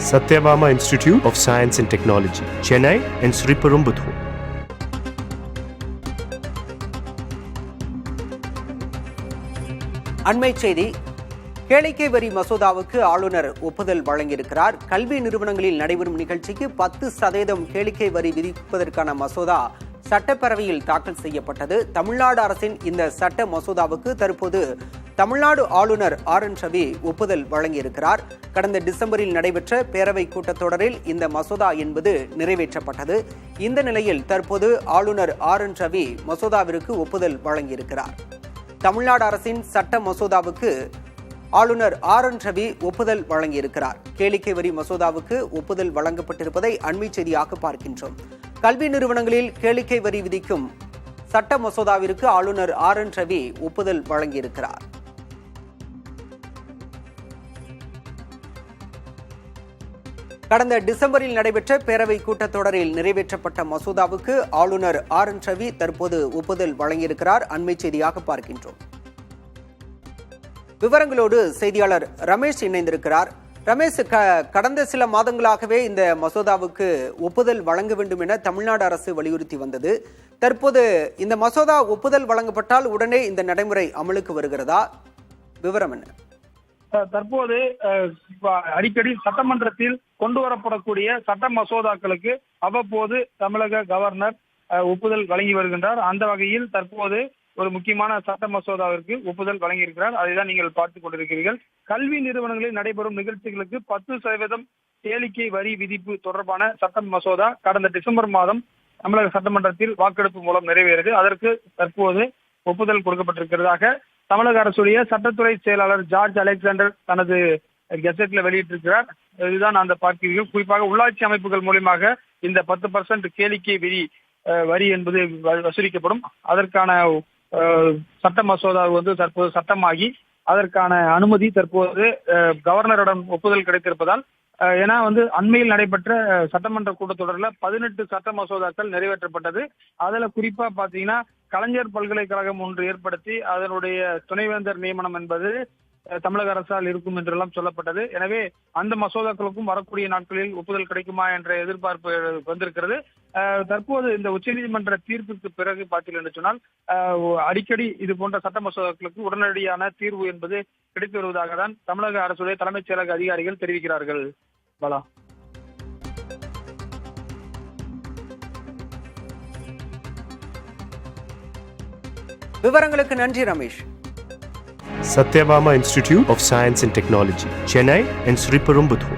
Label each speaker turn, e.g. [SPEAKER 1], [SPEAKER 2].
[SPEAKER 1] Satyabama Institute of Science and Technology, Chennai and Sriperumbudur.
[SPEAKER 2] அண்மை செய்தி. கேளிக்கை வரி மசோதாவுக்கு ஆளுநர் ஒப்புதல் வழங்கியிருக்கிறார். கல்வி நிறுவனங்களில் நடைபெறும் நிகழ்ச்சிக்கு 10% கேளிக்கை வரி விதிப்பதற்கான மசோதா சட்டப்பேரவையில் தாக்கல் செய்யப்பட்டது. தமிழ்நாடு அரசின் இந்த சட்ட மசோதாவுக்கு தற்போது தமிழ்நாடு ஆளுநர் RN ரவி ஒப்புதல் வழங்கியிருக்கிறார். கடந்த டிசம்பரில் நடைபெற்ற பேரவை கூட்டத்தொடரில் இந்த மசோதா என்பது நிறைவேற்றப்பட்டது. இந்த நிலையில் தற்போது ஆளுநர் RN ரவி மசோதாவிற்கு ஒப்புதல் வழங்கியிருக்கிறார். தமிழ்நாடு அரசின் சட்ட மசோதாவுக்கு ஆளுநர் RN ரவி ஒப்புதல் வழங்கியிருக்கிறார். கேளிக்கை வரி மசோதாவுக்கு ஒப்புதல் வழங்கப்பட்டிருப்பதை அண்மை செய்தியாக பார்க்கின்றோம். கல்வி நிறுவனங்களில் கேளிக்கை வரி விதிக்கும் சட்ட மசோதாவிற்கு ஆளுநர் RN ரவி ஒப்புதல் வழங்கியிருக்கிறார். கடந்த டிசம்பரில் நடைபெற்ற பேரவை கூட்டத்தொடரில் நிறைவேற்றப்பட்ட மசோதாவுக்கு ஆளுநர் RN ரவி தற்போது ஒப்புதல் வழங்கியிருக்கிறார். அண்மை செய்தியாக பார்க்கின்றோம். விவரங்களோடு செய்தியாளர் ரமேஷ் இணைந்திருக்கிறார். ரமேஷ், கடந்த சில மாதங்களாகவே இந்த மசோதாவுக்கு ஒப்புதல் வழங்க வேண்டும் என தமிழ்நாடு அரசு வலியுறுத்தி வந்தது. தற்போது இந்த மசோதா ஒப்புதல் வழங்கப்பட்டால் உடனே இந்த நடைமுறை அமலுக்கு வருகிறதா? விவரம் என்ன?
[SPEAKER 3] தற்போது அடிக்கடி சட்டமன்றத்தில் கொண்டு வரப்படக்கூடிய சட்ட மசோதாக்களுக்கு அவ்வப்போது தமிழக கவர்னர் ஒப்புதல் வழங்கி வருகின்றார். அந்த வகையில் தற்போது ஒரு முக்கியமான சட்ட மசோதாவிற்கு ஒப்புதல் வழங்கியிருக்கிறார். அதைதான் நீங்கள் பார்த்துக் கொண்டிருக்கிறீர்கள். கல்வி நிறுவனங்களில் நடைபெறும் நிகழ்ச்சிகளுக்கு 10% கேளிக்கை வரி விதிப்பு தொடர்பான சட்ட மசோதா கடந்த டிசம்பர் மாதம் தமிழக சட்டமன்றத்தில் வாக்கெடுப்பு மூலம் நிறைவேறியது. அதற்கு தற்போது ஒப்புதல் கொடுக்கப்பட்டிருக்கிறதாக தமிழக அரசுடைய சட்டத்துறை செயலாளர் ஜார்ஜ் அலெக்சாண்டர் தனது கெசட்ல வெளியிட்டிருக்கிறார். இதுதான் அந்த பார்க்கிறீர்கள். குறிப்பாக உள்ளாட்சி அமைப்புகள் மூலமாக இந்த 10% கேளிக்கை வரி என்பது வசூலிக்கப்படும். அதற்கான சட்ட மசோதா தற்போது சட்டமாகி அதற்கான அனுமதி தற்போது கவர்னரிடம் ஒப்புதல் கிடைத்திருப்பதால், ஏன்னா அண்மையில் நடைபெற்ற சட்டமன்ற கூட்டத்தொடரில் 18 சட்ட மசோதாக்கள் நிறைவேற்றப்பட்டது. அதுல குறிப்பா பாத்தீங்கன்னா கலைஞர் பல்கலைக்கழகம் ஒன்று ஏற்படுத்தி அதனுடைய துணைவேந்தர் நியமனம் என்பது தமிழக அரசால் இருக்கும் என்றெல்லாம் சொல்லப்பட்டது. எனவே அந்த மசோதாக்களுக்கும் வரக்கூடிய நாட்களில் ஒப்புதல் கிடைக்குமா என்ற எதிர்பார்ப்பு வந்திருக்கிறது. தற்போது இந்த உச்சநீதிமன்ற தீர்ப்புக்கு பிறகு பார்த்தீர்கள் என்று சொன்னால் அடிக்கடி இது போன்ற சட்ட மசோதாக்களுக்கு உடனடியான தீர்வு என்பது கிடைத்து வருவதாக தான் தமிழக அரசுடைய தலைமைச் செயலக அதிகாரிகள் தெரிவிக்கிறார்கள். பலா,
[SPEAKER 2] விவரங்களுக்கு நன்றி Ramesh.
[SPEAKER 1] Satyabama Institute of Science and Technology, Chennai and Sriperumbudur.